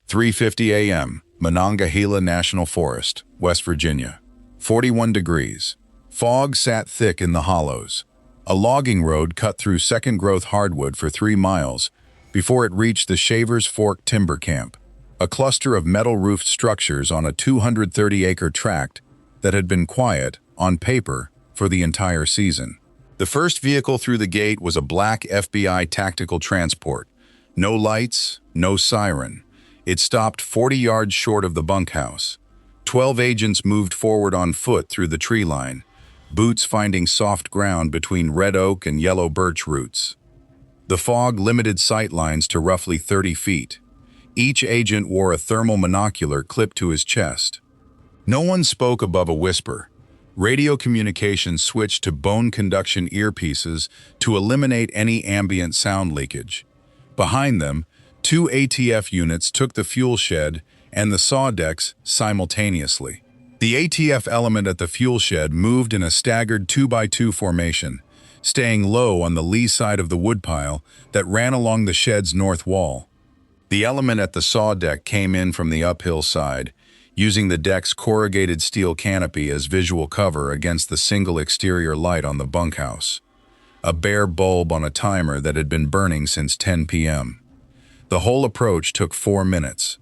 3:50 a.m., Monongahela National Forest, West Virginia. 41 degrees. Fog sat thick in the hollows. A logging road cut through second-growth hardwood for 3 miles before it reached the Shavers Fork Timber Camp, a cluster of metal-roofed structures on a 230-acre tract that had been quiet, on paper, for the entire season. The first vehicle through the gate was a black FBI tactical transport. No lights, no siren. It stopped 40 yards short of the bunkhouse. 12 agents moved forward on foot through the tree line, boots finding soft ground between red oak and yellow birch roots. The fog limited sight lines to roughly 30 feet. Each agent wore a thermal monocular clipped to his chest. No one spoke above a whisper. Radio communication switched to bone conduction earpieces to eliminate any ambient sound leakage. Behind them, 2 ATF units took the fuel shed and the saw decks simultaneously. The ATF element at the fuel shed moved in a staggered 2x2 formation, staying low on the lee side of the woodpile that ran along the shed's north wall. The element at the saw deck came in from the uphill side, using the deck's corrugated steel canopy as visual cover against the single exterior light on the bunkhouse, a bare bulb on a timer that had been burning since 10 p.m. The whole approach took 4 minutes.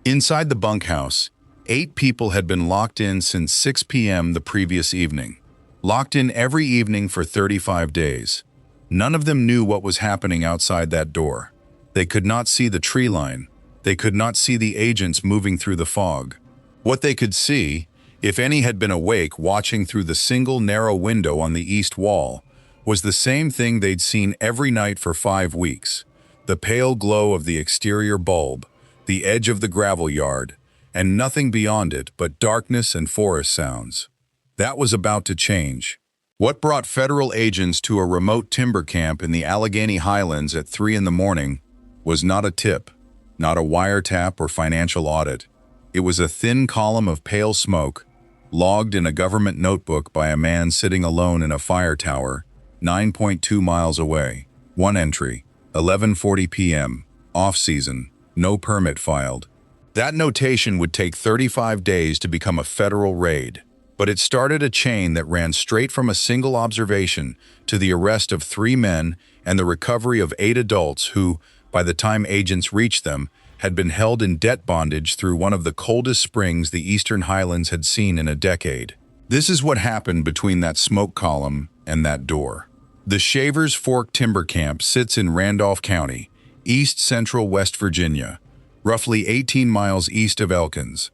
Inside the bunkhouse, 8 people had been locked in since 6 p.m. the previous evening. Locked in every evening for 35 days. None of them knew what was happening outside that door. They could not see the tree line. They could not see the agents moving through the fog. What they could see, if any had been awake watching through the single narrow window on the east wall, was the same thing they'd seen every night for 5 weeks. The pale glow of the exterior bulb, the edge of the gravel yard, and nothing beyond it but darkness and forest sounds. That was about to change. What brought federal agents to a remote timber camp in the Allegheny highlands at 3 in the morning was not a tip, not a wiretap or financial audit. It was a thin column of pale smoke, logged in a government notebook by a man sitting alone in a fire tower, 9.2 miles away. One entry, 11:40 p.m., off-season, no permit filed. That notation would take 35 days to become a federal raid, but it started a chain that ran straight from a single observation to the arrest of 3 men and the recovery of 8 adults who, by the time agents reached them, had been held in debt bondage through one of the coldest springs the eastern highlands had seen in a decade. This is what happened between that smoke column and that door. The Shavers Fork Timber Camp sits in Randolph County, east-central West Virginia, roughly 18 miles east of Elkins.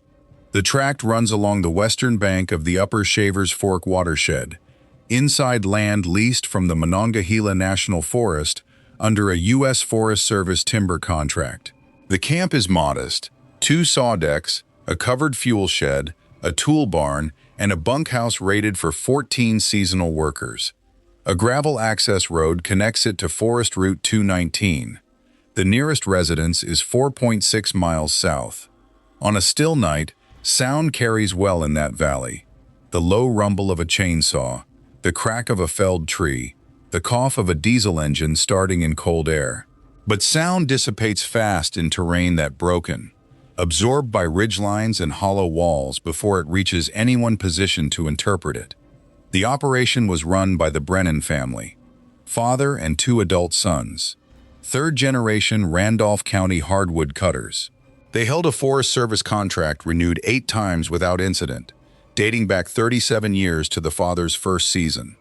The tract runs along the western bank of the upper Shavers Fork watershed, inside land leased from the Monongahela National Forest under a U.S. Forest Service timber contract. The camp is modest: 2 saw decks, a covered fuel shed, a tool barn, and a bunkhouse rated for 14 seasonal workers. A gravel access road connects it to Forest Route 219. The nearest residence is 4.6 miles south. On a still night, sound carries well in that valley. The low rumble of a chainsaw, the crack of a felled tree, the cough of a diesel engine starting in cold air. But sound dissipates fast in terrain that broken, absorbed by ridgelines and hollow walls before it reaches anyone positioned to interpret it. The operation was run by the Brennan family, father and 2 adult sons, third-generation Randolph County hardwood cutters. They held a Forest Service contract renewed 8 times without incident, dating back 37 years to the father's first season.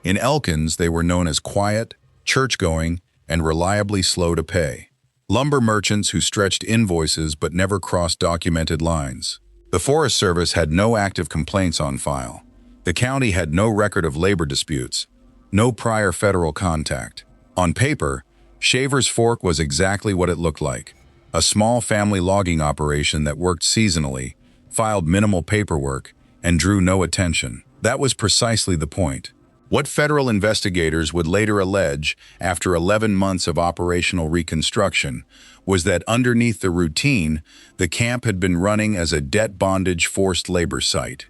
In Elkins, they were known as quiet, church-going, and reliably slow to pay. Lumber merchants who stretched invoices but never crossed documented lines. The Forest Service had no active complaints on file. The county had no record of labor disputes, no prior federal contact. On paper, Shavers Fork was exactly what it looked like: a small family logging operation that worked seasonally, filed minimal paperwork, and drew no attention. That was precisely the point. What federal investigators would later allege, after 11 months of operational reconstruction, was that underneath the routine, the camp had been running as a debt bondage forced labor site.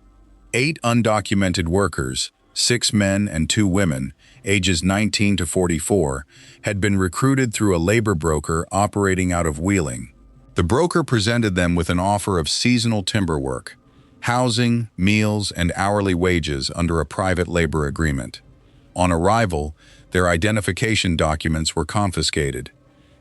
8 undocumented workers, 6 men and 2 women, ages 19 to 44, had been recruited through a labor broker operating out of Wheeling. The broker presented them with an offer of seasonal timber work, housing, meals, and hourly wages under a private labor agreement. On arrival, their identification documents were confiscated.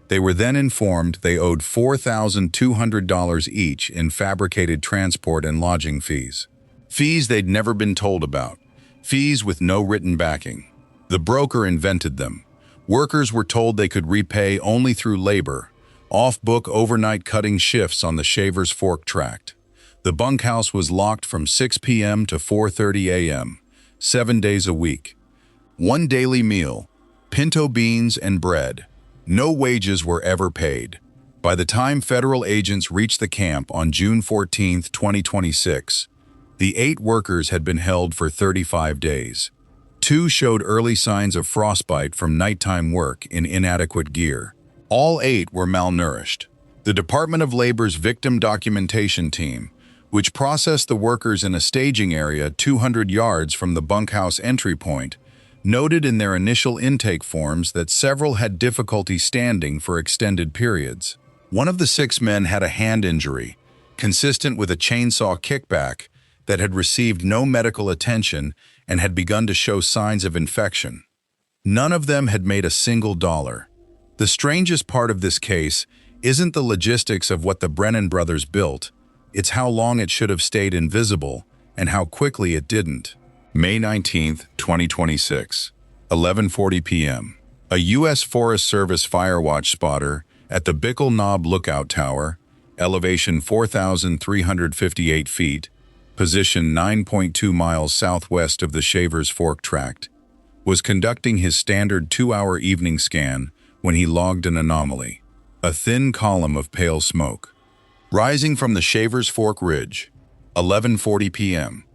They were then informed they owed $4,200 each in fabricated transport and lodging fees. Fees they'd never been told about. Fees with no written backing. The broker invented them. Workers were told they could repay only through labor, off-book overnight cutting shifts on the Shavers Fork tract. The bunkhouse was locked from 6 p.m. to 4:30 a.m., 7 days a week. One daily meal, pinto beans and bread. No wages were ever paid. By the time federal agents reached the camp on June 14, 2026, the 8 workers had been held for 35 days. 2 showed early signs of frostbite from nighttime work in inadequate gear. All 8 were malnourished. The Department of Labor's Victim Documentation Team, which processed the workers in a staging area 200 yards from the bunkhouse entry point, noted in their initial intake forms that several had difficulty standing for extended periods. One of the 6 men had a hand injury, consistent with a chainsaw kickback, that had received no medical attention and had begun to show signs of infection. None of them had made a single dollar. The strangest part of this case isn't the logistics of what the Brennan brothers built, it's how long it should have stayed invisible and how quickly it didn't. May 19, 2026, 11:40 p.m. A U.S. Forest Service Firewatch spotter at the Bickle Knob Lookout Tower, elevation 4,358 feet, position 9.2 miles southwest of the Shavers Fork tract, was conducting his standard 2-hour evening scan when he logged an anomaly, a thin column of pale smoke, rising from the Shavers Fork Ridge, 11:40 p.m.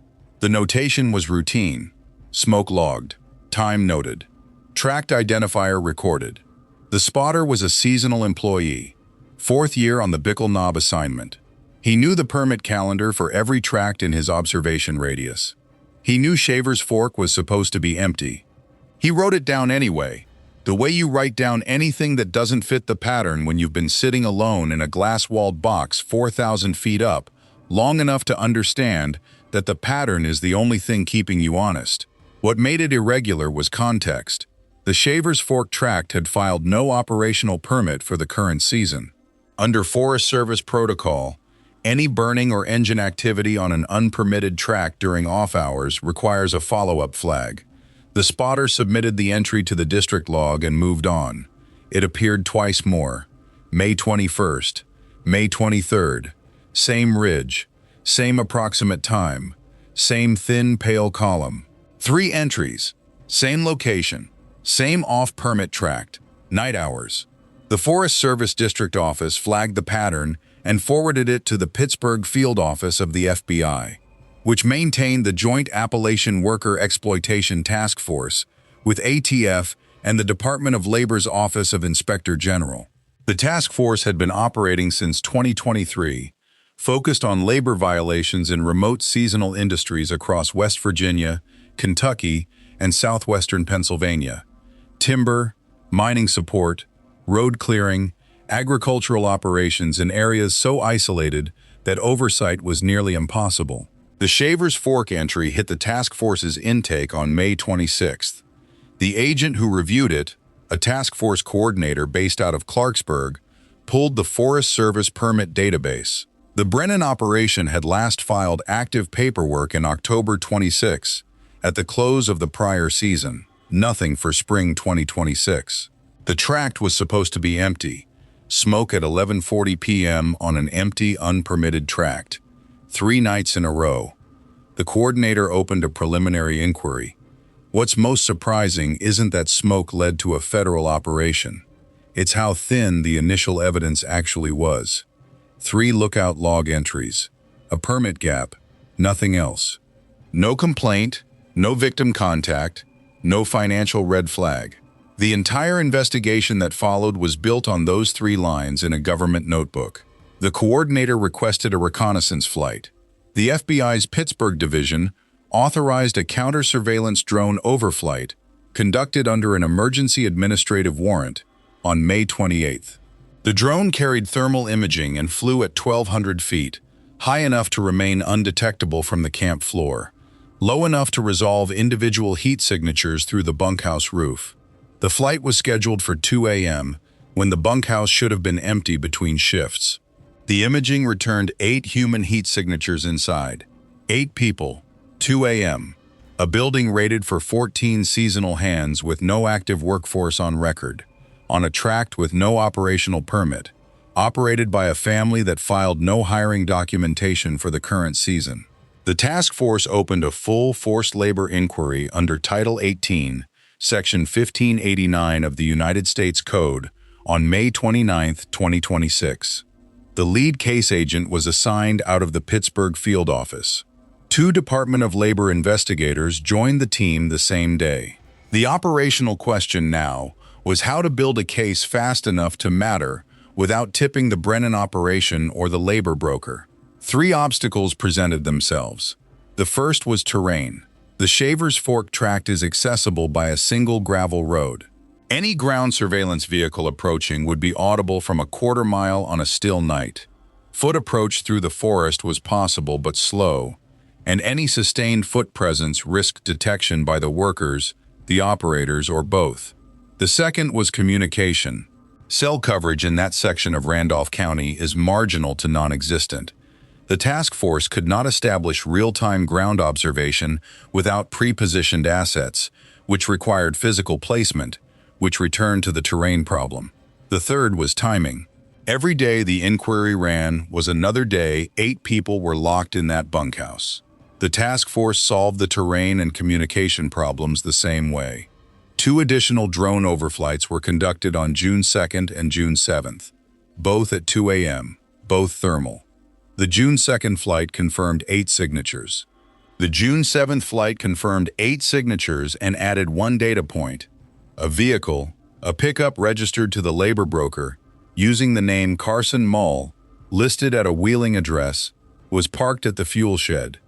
The notation was routine. Smoke logged. Time noted. Tract identifier recorded. The spotter was a seasonal employee, 4th year on the Bickle Knob assignment. He knew the permit calendar for every tract in his observation radius. He knew Shavers Fork was supposed to be empty. He wrote it down anyway, the way you write down anything that doesn't fit the pattern when you've been sitting alone in a glass-walled box 4,000 feet up, long enough to understand that the pattern is the only thing keeping you honest. What made it irregular was context. The Shavers Fork tract had filed no operational permit for the current season. Under Forest Service protocol, any burning or engine activity on an unpermitted tract during off-hours requires a follow-up flag. The spotter submitted the entry to the district log and moved on. It appeared twice more. May 21st, May 23rd, same ridge, same approximate time, same thin pale column. 3 entries, same location, same off-permit tract, night hours. The Forest Service District Office flagged the pattern and forwarded it to the Pittsburgh Field Office of the FBI, which maintained the Joint Appalachian Worker Exploitation Task Force with ATF and the Department of Labor's Office of Inspector General. The task force had been operating since 2023, focused on labor violations in remote seasonal industries across West Virginia, Kentucky, and southwestern Pennsylvania. Timber, mining support, road clearing, agricultural operations in areas so isolated that oversight was nearly impossible. The Shavers Fork entry hit the task force's intake on May 26th. The agent who reviewed it, a task force coordinator based out of Clarksburg, pulled the Forest Service permit database. The Brennan operation had last filed active paperwork in October 26, at the close of the prior season. Nothing for spring 2026. The tract was supposed to be empty. Smoke at 11:40 p.m. on an empty, unpermitted tract. 3 nights in a row. The coordinator opened a preliminary inquiry. What's most surprising isn't that smoke led to a federal operation. It's how thin the initial evidence actually was. 3 lookout log entries. A permit gap. Nothing else. No complaint, no victim contact, no financial red flag. The entire investigation that followed was built on those 3 lines in a government notebook. The coordinator requested a reconnaissance flight. The FBI's Pittsburgh division authorized a counter-surveillance drone overflight conducted under an emergency administrative warrant on May 28th. The drone carried thermal imaging and flew at 1,200 feet, high enough to remain undetectable from the camp floor, low enough to resolve individual heat signatures through the bunkhouse roof. The flight was scheduled for 2 a.m., when the bunkhouse should have been empty between shifts. The imaging returned 8 human heat signatures inside. 8 people, 2 a.m. A building rated for 14 seasonal hands with no active workforce on record, on a tract with no operational permit, operated by a family that filed no hiring documentation for the current season. The task force opened a full forced labor inquiry under Title 18, Section 1589 of the United States Code on May 29, 2026. The lead case agent was assigned out of the Pittsburgh field office. 2 Department of Labor investigators joined the team the same day. The operational question now was how to build a case fast enough to matter without tipping the Brennan operation or the labor broker. 3 obstacles presented themselves. The first was terrain. The Shavers Fork tract is accessible by a single gravel road. Any ground surveillance vehicle approaching would be audible from a quarter mile on a still night. Foot approach through the forest was possible but slow, and any sustained foot presence risked detection by the workers, the operators, or both. The second was communication. Cell coverage in that section of Randolph County is marginal to non-existent. The task force could not establish real-time ground observation without pre-positioned assets, which required physical placement, which returned to the terrain problem. The third was timing. Every day the inquiry ran was another day 8 people were locked in that bunkhouse. The task force solved the terrain and communication problems the same way. 2 additional drone overflights were conducted on June 2nd and June 7th, both at 2 a.m., both thermal. The June 2nd flight confirmed 8 signatures. The June 7th flight confirmed 8 signatures and added 1 data point. A vehicle, a pickup registered to the labor broker, using the name Carson Mull, listed at a Wheeling address, was parked at the fuel shed.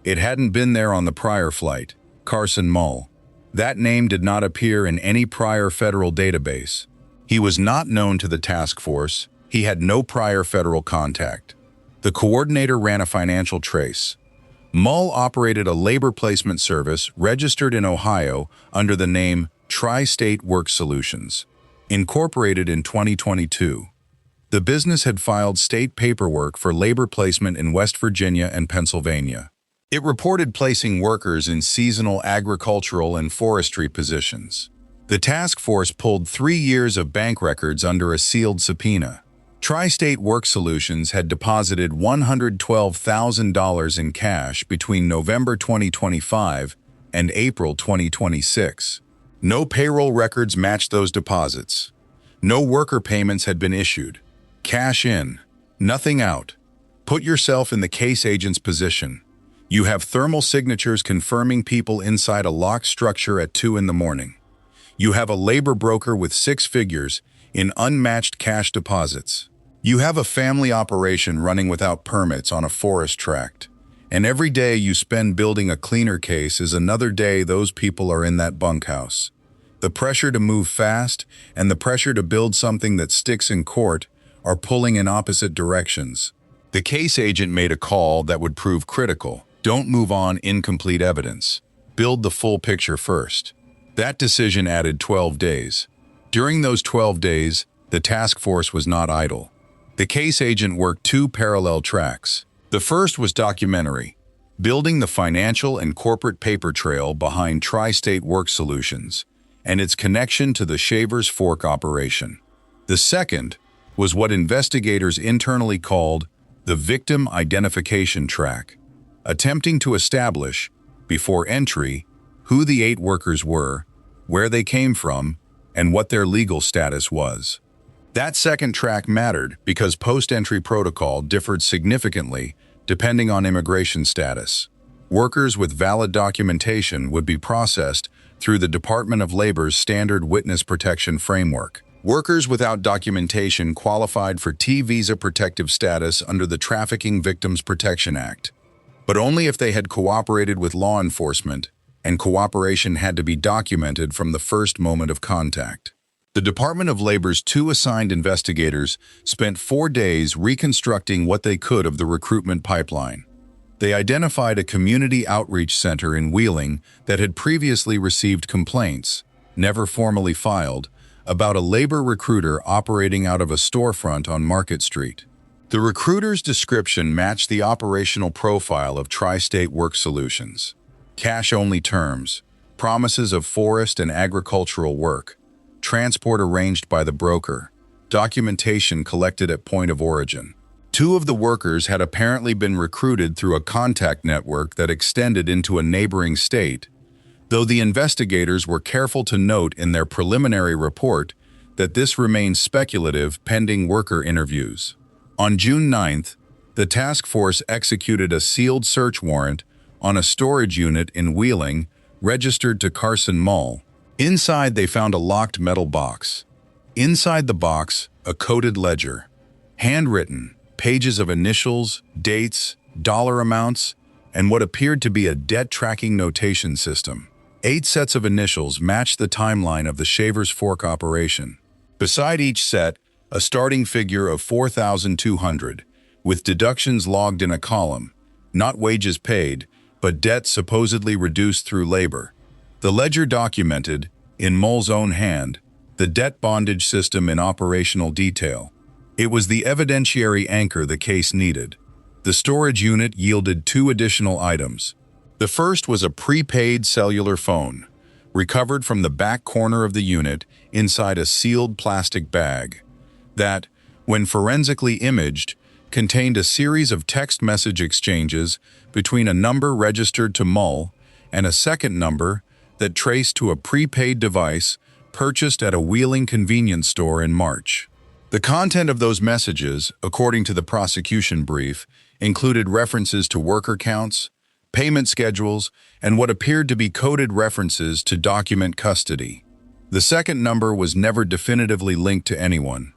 It hadn't been there on the prior flight, Carson Mull. That name did not appear in any prior federal database. He was not known to the task force. He had no prior federal contact. The coordinator ran a financial trace. Mull operated a labor placement service registered in Ohio under the name Tri-State Work Solutions, incorporated in 2022. The business had filed state paperwork for labor placement in West Virginia and Pennsylvania. It reported placing workers in seasonal agricultural and forestry positions. The task force pulled 3 years of bank records under a sealed subpoena. Tri-State Work Solutions had deposited $112,000 in cash between November 2025 and April 2026. No payroll records matched those deposits. No worker payments had been issued. Cash in, nothing out. Put yourself in the case agent's position. You have thermal signatures confirming people inside a locked structure at 2 in the morning. You have a labor broker with 6 figures in unmatched cash deposits. You have a family operation running without permits on a forest tract. And every day you spend building a cleaner case is another day those people are in that bunkhouse. The pressure to move fast and the pressure to build something that sticks in court are pulling in opposite directions. The case agent made a call that would prove critical. Don't move on incomplete evidence. Build the full picture first. That decision added 12 days. During those 12 days, the task force was not idle. The case agent worked 2 parallel tracks. The first was documentary, building the financial and corporate paper trail behind Tri-State Work Solutions and its connection to the Shavers Fork operation. The second was what investigators internally called the victim identification track, attempting to establish, before entry, who the 8 workers were, where they came from, and what their legal status was. That second track mattered because post-entry protocol differed significantly depending on immigration status. Workers with valid documentation would be processed through the Department of Labor's standard witness protection framework. Workers without documentation qualified for T-visa protective status under the Trafficking Victims Protection Act, but only if they had cooperated with law enforcement, and cooperation had to be documented from the first moment of contact. The Department of Labor's two assigned investigators spent 4 days reconstructing what they could of the recruitment pipeline. They identified a community outreach center in Wheeling that had previously received complaints, never formally filed, about a labor recruiter operating out of a storefront on Market Street. The recruiter's description matched the operational profile of Tri-State Work Solutions. Cash-only terms, promises of forest and agricultural work, transport arranged by the broker, documentation collected at point of origin. 2 of the workers had apparently been recruited through a contact network that extended into a neighboring state, though the investigators were careful to note in their preliminary report that this remained speculative pending worker interviews. On June 9th, the task force executed a sealed search warrant on a storage unit in Wheeling registered to Carson Mall. Inside, they found a locked metal box. Inside the box, a coded ledger. Handwritten, pages of initials, dates, dollar amounts, and what appeared to be a debt tracking notation system. 8 sets of initials matched the timeline of the Shavers Fork operation. Beside each set, a starting figure of $4,200, with deductions logged in a column, not wages paid, but debt supposedly reduced through labor. The ledger documented, in Mull's own hand, the debt bondage system in operational detail. It was the evidentiary anchor the case needed. The storage unit yielded 2 additional items. The first was a prepaid cellular phone, recovered from the back corner of the unit inside a sealed plastic bag, that, when forensically imaged, contained a series of text message exchanges between a number registered to Mull and a second number that traced to a prepaid device purchased at a Wheeling convenience store in March. The content of those messages, according to the prosecution brief, included references to worker counts, payment schedules, and what appeared to be coded references to document custody. The second number was never definitively linked to anyone,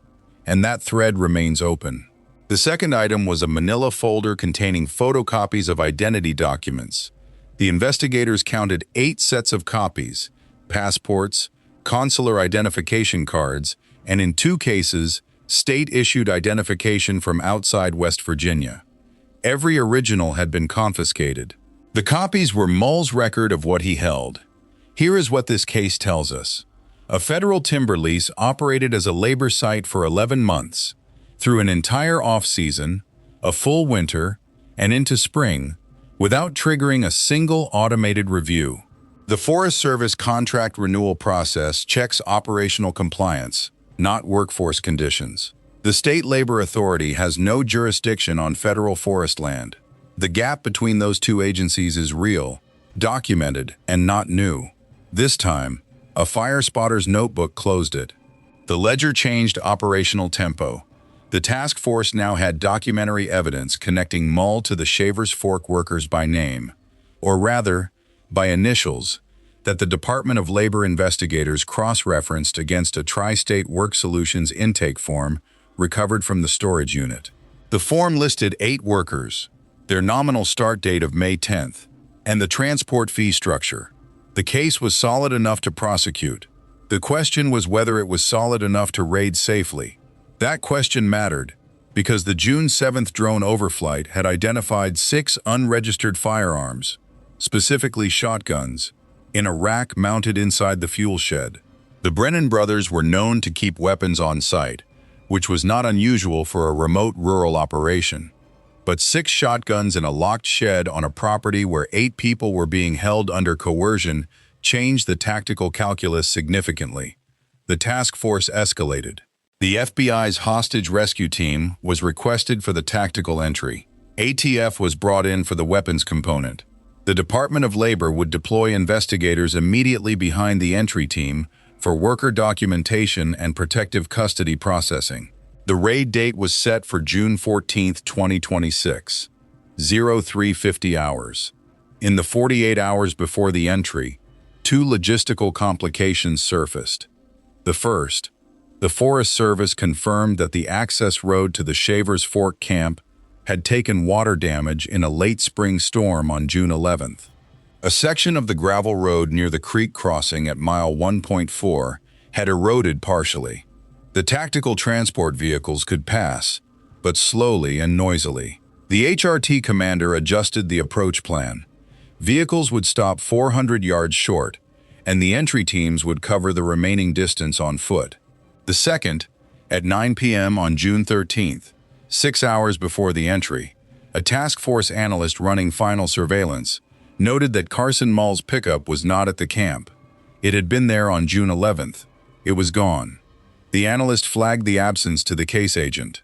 and that thread remains open. The second item was a manila folder containing photocopies of identity documents. The investigators counted 8 sets of copies, passports, consular identification cards, and in 2 cases, state-issued identification from outside West Virginia. Every original had been confiscated. The copies were Mull's record of what he held. Here is what this case tells us. A federal timber lease operated as a labor site for 11 months, through an entire off-season, a full winter, and into spring, without triggering a single automated review. The Forest Service contract renewal process checks operational compliance, not workforce conditions. The State Labor Authority has no jurisdiction on federal forest land. The gap between those 2 agencies is real, documented, and not new. This time, a fire spotter's notebook closed it. The ledger changed operational tempo. The task force now had documentary evidence connecting Mull to the Shavers Fork workers by name, or rather, by initials, that the Department of Labor investigators cross-referenced against a Tri-State Work Solutions intake form recovered from the storage unit. The form listed 8 workers, their nominal start date of May 10th, and the transport fee structure. The case was solid enough to prosecute. The question was whether it was solid enough to raid safely. That question mattered because the June 7th drone overflight had identified 6 unregistered firearms, specifically shotguns, in a rack mounted inside the fuel shed. The Brennan brothers were known to keep weapons on site, which was not unusual for a remote rural operation. But 6 shotguns in a locked shed on a property where 8 people were being held under coercion changed the tactical calculus significantly. The task force escalated. The FBI's hostage rescue team was requested for the tactical entry. ATF was brought in for the weapons component. The Department of Labor would deploy investigators immediately behind the entry team for worker documentation and protective custody processing. The raid date was set for June 14, 2026, 0350 hours. In the 48 hours before the entry, 2 logistical complications surfaced. The first, the Forest Service confirmed that the access road to the Shavers Fork camp had taken water damage in a late spring storm on June 11th. A section of the gravel road near the creek crossing at mile 1.4 had eroded partially. The tactical transport vehicles could pass, but slowly and noisily. The HRT commander adjusted the approach plan. Vehicles would stop 400 yards short, and the entry teams would cover the remaining distance on foot. The second, at 9 p.m. on June 13th, 6 hours before the entry, a task force analyst running final surveillance noted that Carson Mull's pickup was not at the camp. It had been there on June 11th. It was gone. The analyst flagged the absence to the case agent.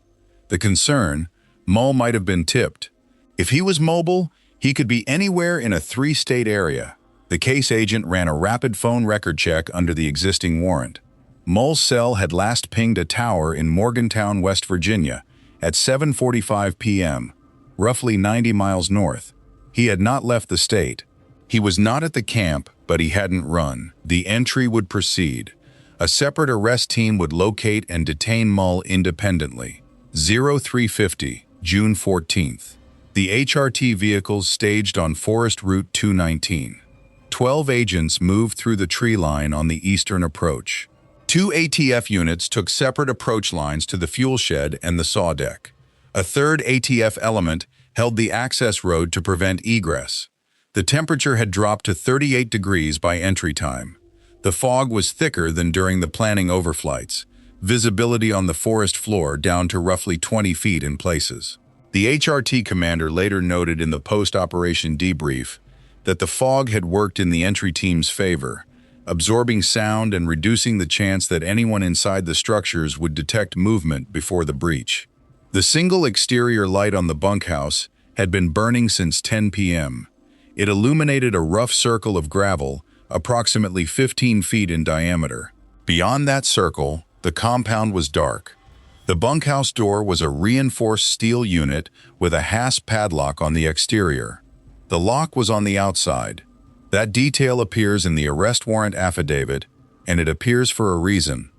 The concern, Mull might have been tipped. If he was mobile, he could be anywhere in a 3-state area. The case agent ran a rapid phone record check under the existing warrant. Mull's cell had last pinged a tower in Morgantown, West Virginia, at 7:45 p.m., roughly 90 miles north. He had not left the state. He was not at the camp, but he hadn't run. The entry would proceed. A separate arrest team would locate and detain Mull independently. 0350, June 14th. The HRT vehicles staged on Forest Route 219. 12 agents moved through the tree line on the eastern approach. 2 ATF units took separate approach lines to the fuel shed and the saw deck. A third ATF element held the access road to prevent egress. The temperature had dropped to 38 degrees by entry time. The fog was thicker than during the planning overflights, visibility on the forest floor down to roughly 20 feet in places. The HRT commander later noted in the post-operation debrief that the fog had worked in the entry team's favor, absorbing sound and reducing the chance that anyone inside the structures would detect movement before the breach. The single exterior light on the bunkhouse had been burning since 10 p.m. It illuminated a rough circle of gravel, approximately 15 feet in diameter. Beyond that circle, the compound was dark. The bunkhouse door was a reinforced steel unit with a hasp padlock on the exterior. The lock was on the outside. That detail appears in the arrest warrant affidavit, and it appears for a reason.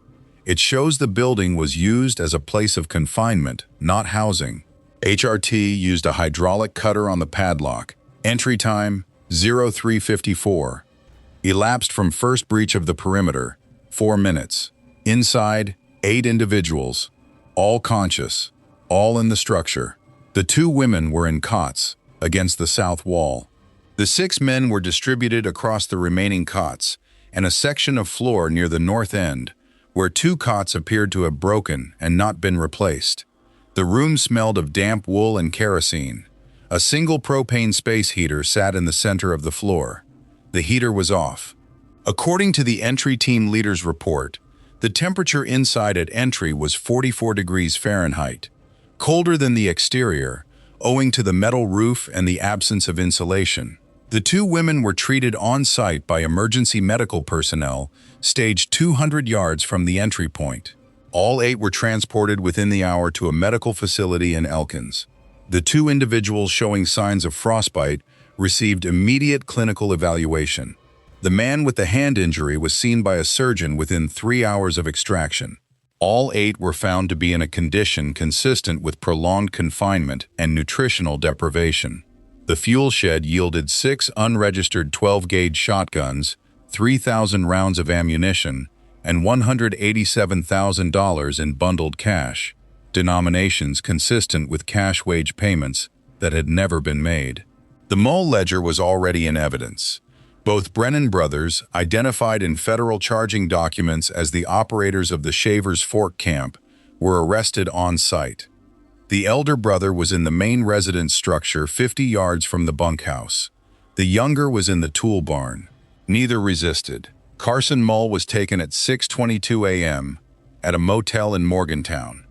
It shows the building was used as a place of confinement, not housing. HRT used a hydraulic cutter on the padlock. Entry time, 0354. Elapsed from first breach of the perimeter, 4 minutes. Inside, 8 individuals, all conscious, all in the structure. The 2 women were in cots, against the south wall. The 6 men were distributed across the remaining cots, and a section of floor near the north end, where 2 cots appeared to have broken and not been replaced. The room smelled of damp wool and kerosene. A single propane space heater sat in the center of the floor. The heater was off. According to the entry team leader's report, the temperature inside at entry was 44 degrees Fahrenheit, colder than the exterior, owing to the metal roof and the absence of insulation. The 2 women were treated on-site by emergency medical personnel, staged 200 yards from the entry point. All 8 were transported within the hour to a medical facility in Elkins. The 2 individuals showing signs of frostbite received immediate clinical evaluation. The man with the hand injury was seen by a surgeon within 3 hours of extraction. All 8 were found to be in a condition consistent with prolonged confinement and nutritional deprivation. The fuel shed yielded 6 unregistered 12-gauge shotguns, 3,000 rounds of ammunition, and $187,000 in bundled cash, denominations consistent with cash wage payments that had never been made. The Mull ledger was already in evidence. Both Brennan brothers, identified in federal charging documents as the operators of the Shavers Fork camp, were arrested on site. The elder brother was in the main residence structure 50 yards from the bunkhouse. The younger was in the tool barn. Neither resisted. Carson Mull was taken at 6:22 a.m. at a motel in Morgantown.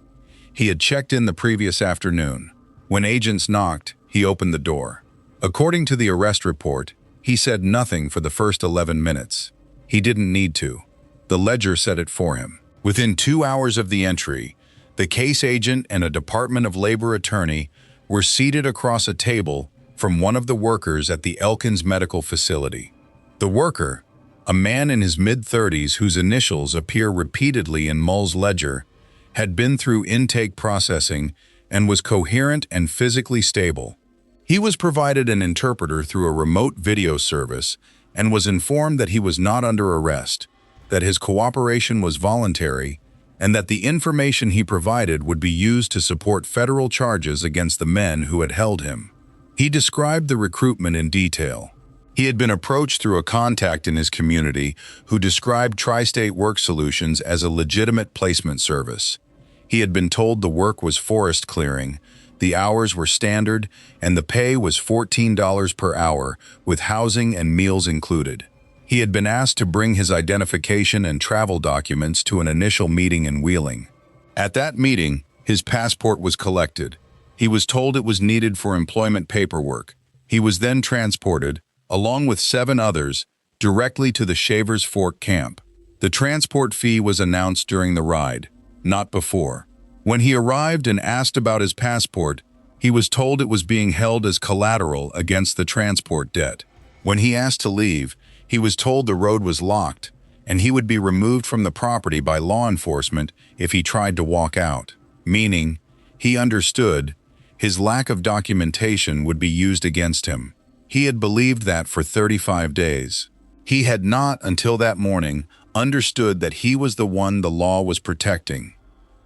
He had checked in the previous afternoon. When agents knocked, he opened the door. According to the arrest report, he said nothing for the first 11 minutes. He didn't need to. The ledger said it for him. Within 2 hours of the entry, the case agent and a Department of Labor attorney were seated across a table from one of the workers at the Elkins Medical Facility. The worker, a man in his mid-30s whose initials appear repeatedly in Mull's ledger, had been through intake processing and was coherent and physically stable. He was provided an interpreter through a remote video service and was informed that he was not under arrest. that his cooperation was voluntary, and that the information he provided would be used to support federal charges against the men who had held him. He described the recruitment in detail. He had been approached through a contact in his community who described Tri-State Work Solutions as a legitimate placement service. He had been told the work was forest clearing, the hours were standard, and the pay was $14 per hour, with housing and meals included. He had been asked to bring his identification and travel documents to an initial meeting in Wheeling. At that meeting, his passport was collected. He was told it was needed for employment paperwork. He was then transported, along with 7 others, directly to the Shavers Fork camp. The transport fee was announced during the ride, not before. When he arrived and asked about his passport, he was told it was being held as collateral against the transport debt. When he asked to leave, he was told the road was locked, and he would be removed from the property by law enforcement if he tried to walk out, meaning, he understood, his lack of documentation would be used against him. He had believed that for 35 days. He had not, until that morning, understood that he was the one the law was protecting.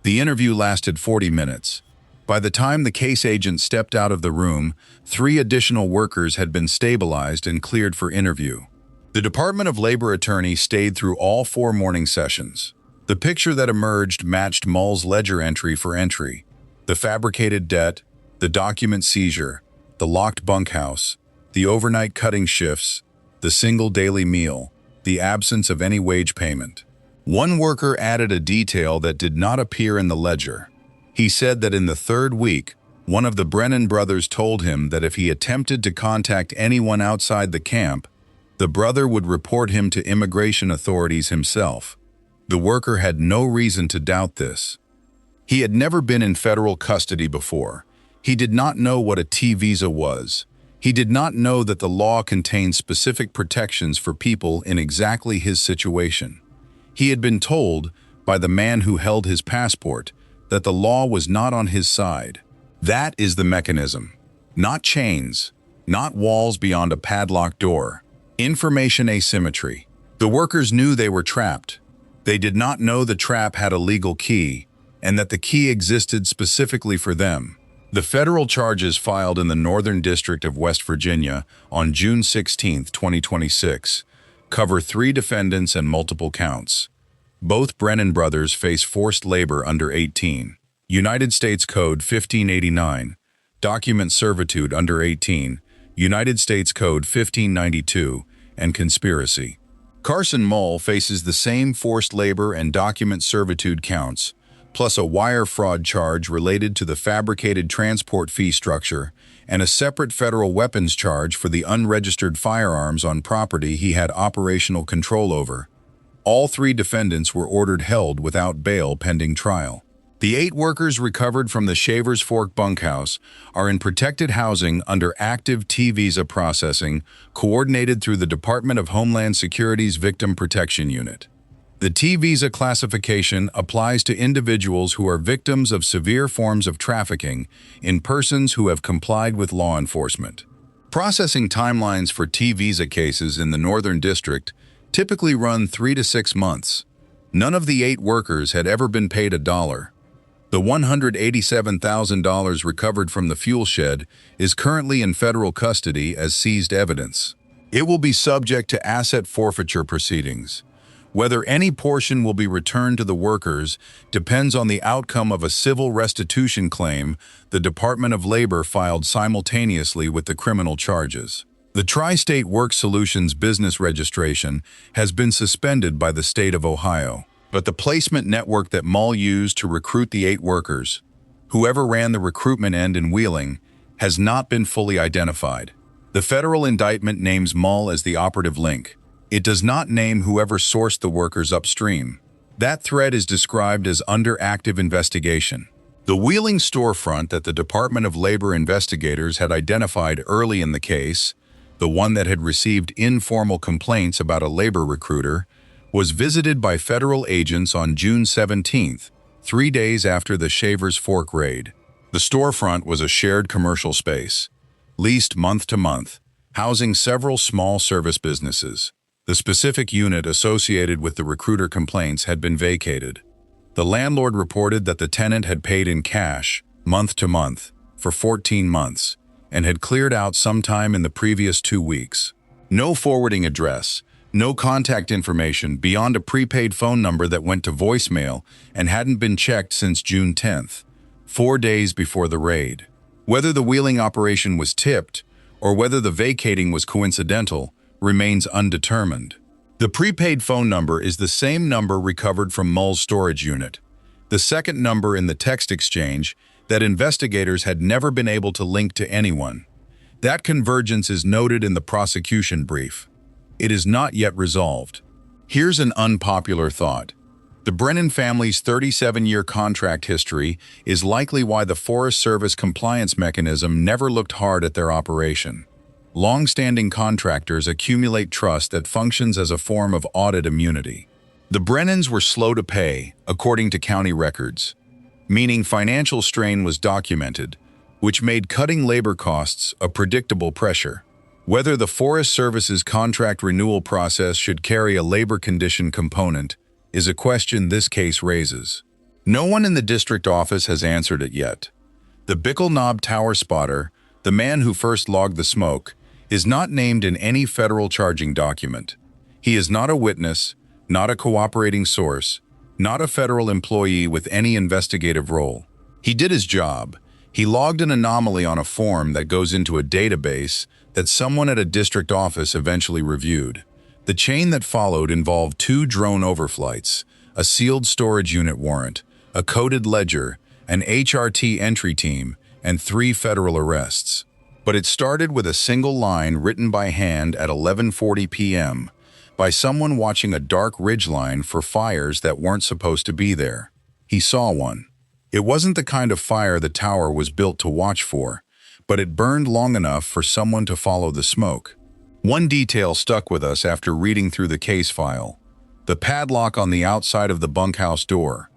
The interview lasted 40 minutes. By the time the case agent stepped out of the room, 3 additional workers had been stabilized and cleared for interview. The Department of Labor attorney stayed through all 4 morning sessions. The picture that emerged matched Mull's ledger entry for entry: the fabricated debt, the document seizure, the locked bunkhouse, the overnight cutting shifts, the single daily meal, the absence of any wage payment. One worker added a detail that did not appear in the ledger. He said that in the 3rd week, one of the Brennan brothers told him that if he attempted to contact anyone outside the camp, the brother would report him to immigration authorities himself. The worker had no reason to doubt this. He had never been in federal custody before. He did not know what a T visa was. He did not know that the law contained specific protections for people in exactly his situation. He had been told, by the man who held his passport, that the law was not on his side. That is the mechanism. Not chains, not walls beyond a padlocked door. Information asymmetry. The workers knew they were trapped. They did not know the trap had a legal key, and that the key existed specifically for them. The federal charges filed in the Northern District of West Virginia on June 16, 2026, cover 3 defendants and multiple counts. Both Brennan brothers face forced labor under 18, United States Code 1589, document servitude under 18, United States Code 1592, and conspiracy. Carson Mull faces the same forced labor and document servitude counts, plus a wire fraud charge related to the fabricated transport fee structure, and a separate federal weapons charge for the unregistered firearms on property he had operational control over. All 3 defendants were ordered held without bail pending trial. The 8 workers recovered from the Shavers Fork bunkhouse are in protected housing under active T visa processing coordinated through the Department of Homeland Security's Victim Protection Unit. The T visa classification applies to individuals who are victims of severe forms of trafficking in persons who have complied with law enforcement. Processing timelines for T visa cases in the Northern District typically run 3 to 6 months. None of the 8 workers had ever been paid $1. The $187,000 recovered from the fuel shed is currently in federal custody as seized evidence. It will be subject to asset forfeiture proceedings. Whether any portion will be returned to the workers depends on the outcome of a civil restitution claim the Department of Labor filed simultaneously with the criminal charges. The Tri-State Work Solutions business registration has been suspended by the state of Ohio, but the placement network that Mull used to recruit the 8 workers, whoever ran the recruitment end in Wheeling, has not been fully identified. The federal indictment names Mull as the operative link. It does not name whoever sourced the workers upstream. That thread is described as under active investigation. The Wheeling storefront that the Department of Labor investigators had identified early in the case, the one that had received informal complaints about a labor recruiter, was visited by federal agents on June 17th, 3 days after the Shavers Fork raid. The storefront was a shared commercial space, leased month to month, housing several small service businesses. The specific unit associated with the recruiter complaints had been vacated. The landlord reported that the tenant had paid in cash, month to month, for 14 months, and had cleared out sometime in the previous 2 weeks. No forwarding address, no contact information beyond a prepaid phone number that went to voicemail and hadn't been checked since June 10th, 4 days before the raid. Whether the wheeling operation was tipped or whether the vacating was coincidental remains undetermined. The prepaid phone number is the same number recovered from Mull's storage unit, the second number in the text exchange that investigators had never been able to link to anyone. That convergence is noted in the prosecution brief. It is not yet resolved. Here's an unpopular thought. The Brennan family's 37-year contract history is likely why the Forest Service compliance mechanism never looked hard at their operation. Long-standing contractors accumulate trust that functions as a form of audit immunity. The Brennans were slow to pay, according to county records, meaning financial strain was documented, which made cutting labor costs a predictable pressure. Whether the Forest Service's contract renewal process should carry a labor condition component is a question this case raises. No one in the district office has answered it yet. The Bickle Knob Tower spotter, the man who first logged the smoke, is not named in any federal charging document. He is not a witness, not a cooperating source, not a federal employee with any investigative role. He did his job. He logged an anomaly on a form that goes into a database that someone at a district office eventually reviewed. The chain that followed involved 2 drone overflights, a sealed storage unit warrant, a coded ledger, an HRT entry team, and 3 federal arrests. But it started with a single line written by hand at 11:40 p.m. by someone watching a dark ridgeline for fires that weren't supposed to be there. He saw one. It wasn't the kind of fire the tower was built to watch for, but it burned long enough for someone to follow the smoke. One detail stuck with us after reading through the case file: the padlock on the outside of the bunkhouse door.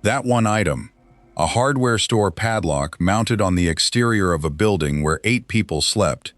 That one item, a hardware store padlock mounted on the exterior of a building where 8 people slept,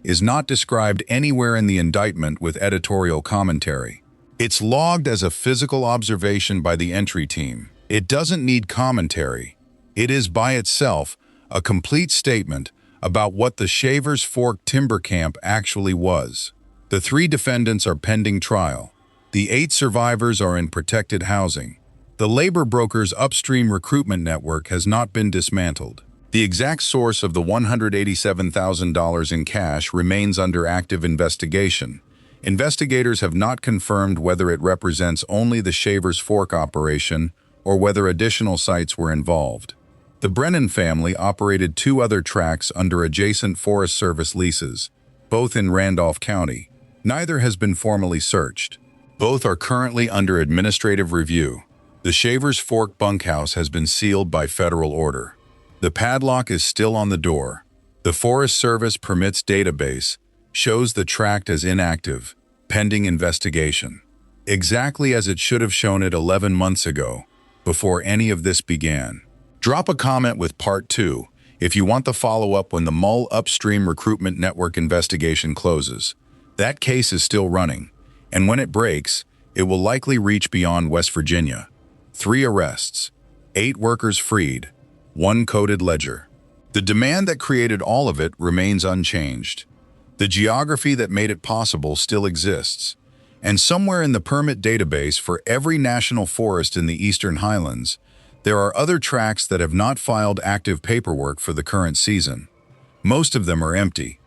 is not described anywhere in the indictment with editorial commentary. It's logged as a physical observation by the entry team. It doesn't need commentary. It is by itself a complete statement about what the Shavers Fork timber camp actually was. The 3 defendants are pending trial. The 8 survivors are in protected housing. The labor broker's upstream recruitment network has not been dismantled. The exact source of the $187,000 in cash remains under active investigation. Investigators have not confirmed whether it represents only the Shavers Fork operation or whether additional sites were involved. The Brennan family operated 2 other tracts under adjacent Forest Service leases, both in Randolph County. Neither has been formally searched. Both are currently under administrative review. The Shavers Fork bunkhouse has been sealed by federal order. The padlock is still on the door. The Forest Service permits database shows the tract as inactive, pending investigation. Exactly as it should have shown it 11 months ago, before any of this began. Drop a comment with part 2 if you want the follow-up when the Mull Upstream Recruitment Network investigation closes. That case is still running, and when it breaks, it will likely reach beyond West Virginia. 3 arrests, 8 workers freed, 1 coded ledger. The demand that created all of it remains unchanged. The geography that made it possible still exists. And somewhere in the permit database for every national forest in the eastern highlands, there are other tracts that have not filed active paperwork for the current season. Most of them are empty.